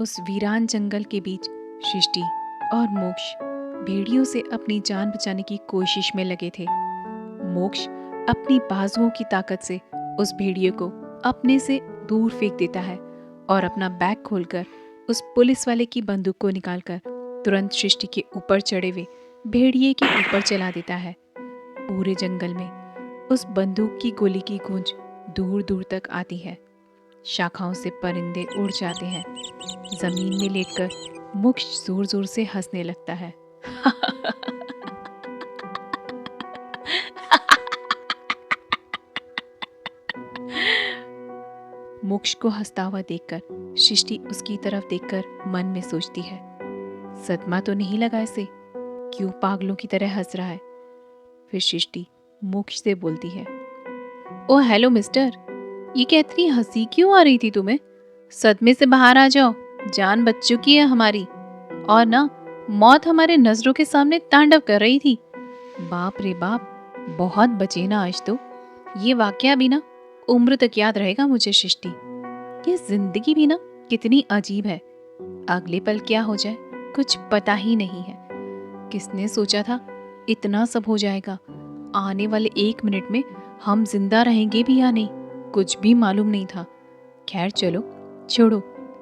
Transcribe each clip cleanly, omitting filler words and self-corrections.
उस वीरान जंगल के बीच सृष्टि और मोक्ष भेड़ियों से अपनी जान बचाने की कोशिश में लगे थे। मोक्ष अपनी बाजुओं की ताकत से उस भेड़िए को अपने से दूर फेंक देता है और अपना बैग खोलकर उस पुलिस वाले की बंदूक को निकालकर तुरंत सृष्टि के ऊपर चढ़े हुए भेड़िए के ऊपर चला देता है। पूरे जंगल में उस बंदूक की गोली की गूंज दूर दूर तक आती है। शाखाओं से परिंदे उड़ जाते हैं। जमीन में लेटकर मोक्ष जोर जोर से हंसने लगता है। मोक्ष को हंसता हुआ देखकर सृष्टि उसकी तरफ देखकर मन में सोचती है, सदमा तो नहीं लगा इसे? क्यों पागलों की तरह हंस रहा है? फिर सृष्टि मोक्ष से बोलती है, ओ हेलो मिस्टर, ये क्या इतनी हंसी क्यों आ रही थी तुम्हें? सदमे से बाहर आ जाओ, जान बच चुकी है हमारी। और ना, मौत हमारे नजरों के सामने तांडव कर रही थी। बाप रे बाप, बहुत बचे ना आज तो। ये वाकया भी ना उम्र तक याद रहेगा मुझे सृष्टि। ये जिंदगी भी ना कितनी अजीब है। अगले पल क्या हो जाए कुछ पता ही नहीं है। किसने सोचा था इतना सब हो जाएगा? आने वाले 1 मिनट में हम जिंदा रहेंगे भी या नहीं, कुछ भी मालूम नहीं था। खैर चलो छोड़ो,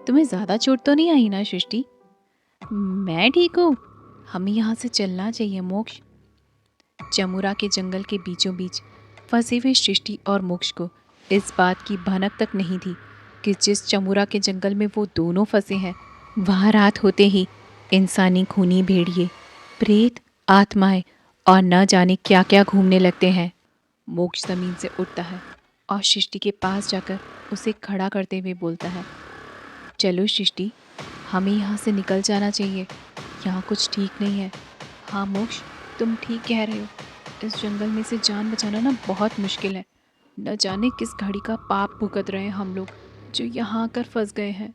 तुम्हें ज्यादा चोट तो नहीं आई ना सृष्टि? मैं ठीक हूँ, हमें यहाँ से चलना चाहिए मोक्ष। चमुरा के जंगल के बीचों बीच फंसे हुए सृष्टि और मोक्ष को इस बात की भनक तक नहीं थी कि जिस चमुरा के जंगल में वो दोनों फंसे हैं, वहाँ रात होते ही इंसानी खूनी भेड़िए, प्रेत, आत्माएं और न जाने क्या क्या घूमने लगते हैं। मोक्ष जमीन से उठता है और सृष्टि के पास जाकर उसे खड़ा करते हुए बोलता है, चलो सृष्टि, हमें यहाँ से निकल जाना चाहिए। यहाँ कुछ ठीक नहीं है। हाँ मोक्ष, तुम ठीक कह रहे हो। इस जंगल में से जान बचाना ना बहुत मुश्किल है। न जाने किस घड़ी का पाप भुगत रहे हैं हम लोग, जो यहाँ आकर फंस गए हैं।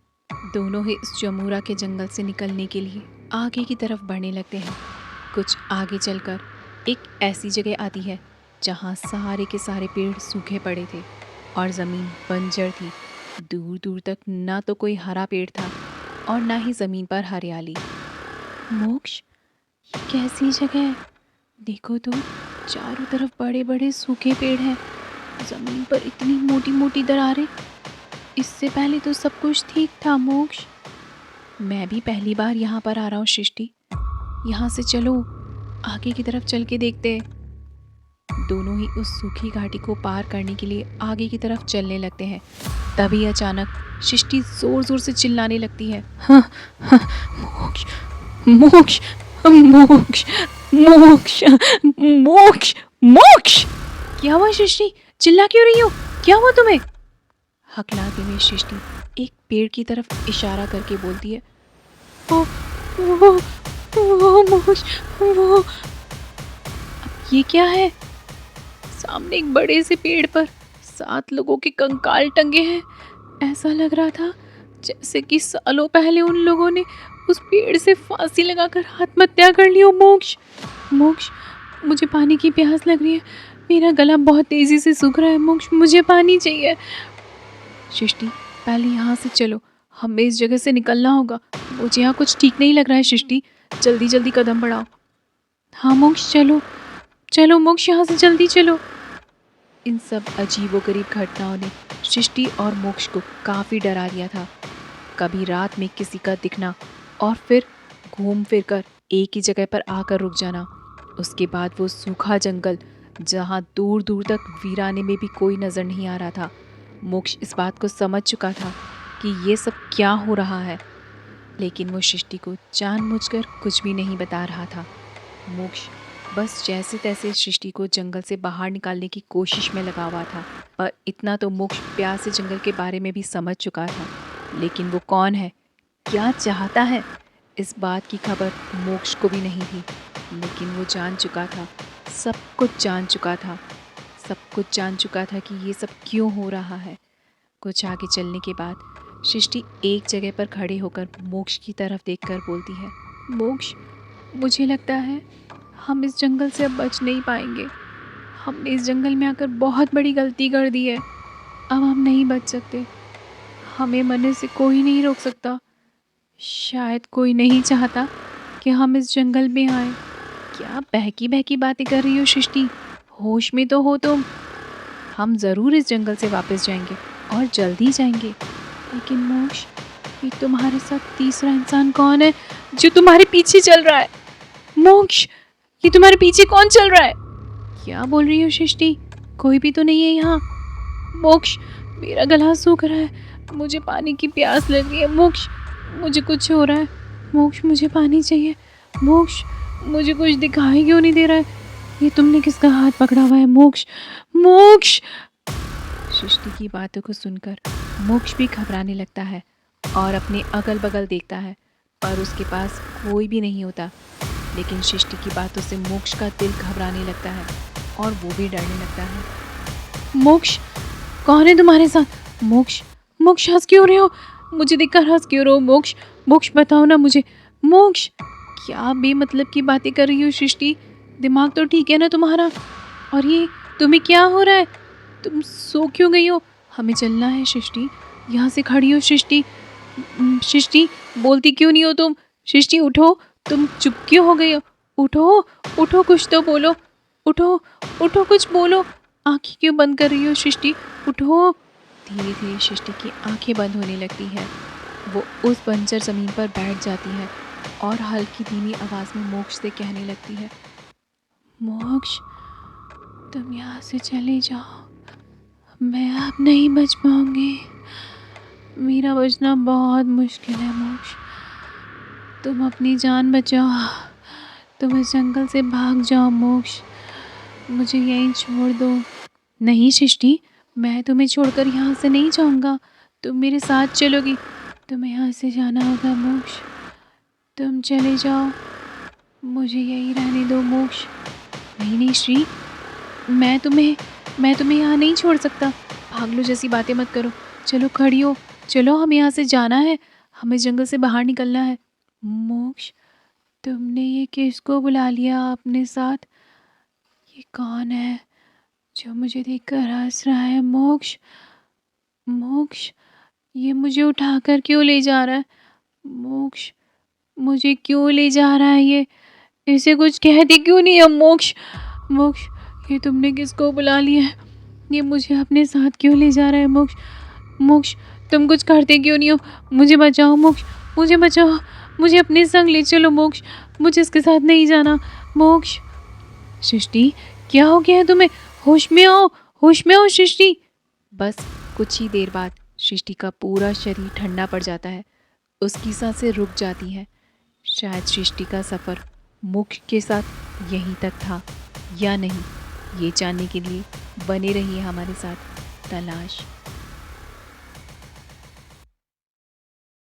दोनों ही इस जमूरा के जंगल से निकलने के लिए आगे की तरफ बढ़ने लगते हैं। कुछ आगे चलकर एक ऐसी जगह आती है जहाँ सारे के सारे पेड़ सूखे पड़े थे और ज़मीन बंजर थी। दूर दूर तक ना तो कोई हरा पेड़ था और ना ही ज़मीन पर हरियाली। मोक्ष, ये कैसी जगह है? देखो तो, चारों तरफ बड़े बड़े सूखे पेड़ हैं, ज़मीन पर इतनी मोटी मोटी दरारें। इससे पहले तो सब कुछ ठीक था मोक्ष। मैं भी पहली बार यहाँ पर आ रहा हूँ सृष्टि। यहाँ से चलो, आगे की तरफ चल के देखते हैं। दोनों ही उस सूखी घाटी को पार करने के लिए आगे की तरफ चलने लगते हैं। तभी अचानक सृष्टि जोर जोर से चिल्लाने लगती है, हाँ, हाँ, मोक्ष, मोक्ष, मोक्ष, मोक्ष, मोक्ष, मोक्ष। क्या हुआ सृष्टि? चिल्ला क्यों रही हो? क्या हुआ तुम्हें? हकलाते हुए सृष्टि एक पेड़ की तरफ इशारा करके बोलती है, वो वो वो मोक्ष, वो। अब ये क्या है? सामने एक बड़े से पेड़ पर 7 लोगों के कंकाल टंगे हैं। ऐसा लग रहा था जैसे कि सालों पहले उन लोगों ने उस पेड़ से फांसी लगाकर आत्महत्या कर ली हो। मोक्ष, मोक्ष, मुझे पानी की प्यास लग रही है। मेरा गला बहुत तेजी से सूख रहा है। मोक्ष, मुझे पानी चाहिए। सृष्टि, पहले यहाँ से चलो, हमें इस जगह से निकलना होगा। मुझे यहाँ कुछ ठीक नहीं लग रहा है सृष्टि, जल्दी जल्दी कदम बढ़ाओ। हाँ मोक्ष, चलो चलो मोक्ष, यहाँ से जल्दी चलो। इन सब अजीबोगरीब घटनाओं ने सृष्टि और मोक्ष को काफ़ी डरा दिया था। कभी रात में किसी का दिखना और फिर घूम फिर कर एक ही जगह पर आकर रुक जाना। उसके बाद वो सूखा जंगल जहाँ दूर दूर तक वीराने में भी कोई नज़र नहीं आ रहा था। मोक्ष इस बात को समझ चुका था कि ये सब क्या हो रहा है, लेकिन वो सृष्टि को जानबूझकर कुछ भी नहीं बता रहा था। मोक्ष बस जैसे तैसे सृष्टि को जंगल से बाहर निकालने की कोशिश में लगा हुआ था। पर इतना तो मोक्ष प्यासे जंगल के बारे में भी समझ चुका था, लेकिन वो कौन है, क्या चाहता है, इस बात की खबर मोक्ष को भी नहीं थी। लेकिन वो जान चुका था, सब कुछ जान चुका था, सब कुछ जान चुका था कि ये सब क्यों हो रहा है। कुछ आगे चलने के बाद सृष्टि एक जगह पर खड़े होकर मोक्ष की तरफ देखकर बोलती है, मोक्ष, मुझे लगता है हम इस जंगल से अब बच नहीं पाएंगे। हमने इस जंगल में आकर बहुत बड़ी गलती कर दी है। अब हम नहीं बच सकते। हमें मरने से कोई नहीं रोक सकता। शायद कोई नहीं चाहता कि हम इस जंगल में आए। क्या बहकी बहकी बातें कर रही हो सृष्टि? होश में तो हो तुम। हम ज़रूर इस जंगल से वापस जाएंगे और जल्दी जाएंगे। लेकिन मोक्ष, ये तुम्हारे साथ तीसरा इंसान कौन है जो तुम्हारे पीछे चल रहा है? मोक्ष, ये तुम्हारे पीछे कौन चल रहा है? क्या बोल रही हो सृष्टि? कोई भी तो नहीं है यहाँ। मोक्ष, मेरा गला सूख रहा है, मुझे पानी की प्यास लग रही है। मोक्ष, मुझे कुछ हो रहा है। मोक्ष, मुझे पानी चाहिए। मोक्ष, मुझे कुछ दिखाई क्यों नहीं दे रहा है? ये तुमने किसका हाथ पकड़ा हुआ है? मोक्ष, मोक्ष। सृष्टि की बातों को सुनकर मोक्ष भी घबराने लगता है और अपने अगल बगल देखता है, पर उसके पास कोई भी नहीं होता। लेकिन सृष्टि की बातों से मोक्ष का दिल घबराने लगता है और वो भी डरने लगता है। मोक्ष, कौन है तुम्हारे साथ? मोक्ष, मोक्ष हंस क्यों रहे हो? मुझे देखकर हंस क्यों रहे हो? मोक्ष, मोक्ष बताओ ना मुझे। मोक्ष, क्या बेमतलब की बातें कर रही हो सृष्टि? दिमाग तो ठीक है ना तुम्हारा? और ये तुम्हें क्या हो रहा है? तुम सो क्यों गई हो? हमें चलना है सृष्टि। यहाँ से खड़ी हो सृष्टि। सृष्टि, बोलती क्यों नहीं हो तुम? सृष्टि उठो, तुम चुप क्यों हो गई हो? उठो, उठो, कुछ तो बोलो। उठो, उठो, कुछ बोलो। आंखें क्यों बंद कर रही हो सृष्टि? उठो। धीरे धीरे सृष्टि की आंखें बंद होने लगती है। वो उस बंजर ज़मीन पर बैठ जाती है और हल्की धीमी आवाज़ में मोक्ष से कहने लगती है, मोक्ष, तुम यहाँ से चले जाओ, मैं अब नहीं बच पाऊंगी। मेरा बचना बहुत मुश्किल है। मोक्ष, तुम अपनी जान बचाओ, तुम इस जंगल से भाग जाओ। मोक्ष, मुझे यहीं छोड़ दो। नहीं सृष्टि, मैं तुम्हें छोड़कर यहाँ से नहीं जाऊँगा। तुम मेरे साथ चलोगी। तुम्हें यहाँ से जाना होगा मोक्ष। तुम चले जाओ, मुझे यहीं रहने दो। मोक्ष, नहीं नहीं श्री, मैं तुम्हें यहाँ नहीं छोड़ सकता। पागलों जैसी बातें मत करो। चलो खड़ी हो, चलो, हमें यहाँ से जाना है, हमें जंगल से बाहर निकलना है। मोक्ष, तुमने ये किसको बुला लिया अपने साथ? ये कौन है जो मुझे देखकर हंस रहा है? मोक्ष, मोक्ष, ये मुझे उठाकर क्यों ले जा रहा है? मोक्ष, मुझे क्यों ले जा रहा है ये? इसे कुछ कहती क्यों नहीं है? मोक्ष, मोक्ष, ये तुमने किसको बुला लिया है? ये मुझे अपने साथ क्यों ले जा रहा है? मोक्ष, मोक्ष, तुम कुछ करते क्यों नहीं हो? मुझे बचाओ मोक्ष, मुझे बचाओ, मुझे अपने संग ले चलो। मोक्ष, मुझे इसके साथ नहीं जाना। मोक्ष। सृष्टि, क्या हो गया है तुम्हें? होश में आओ, होश में आओ सृष्टि। बस कुछ ही देर बाद सृष्टि का पूरा शरीर ठंडा पड़ जाता है, उसकी सांसें रुक जाती हैं। शायद सृष्टि का सफ़र मोक्ष के साथ यहीं तक था या नहीं, ये जानने के लिए बने रहिए हमारे साथ। तलाश।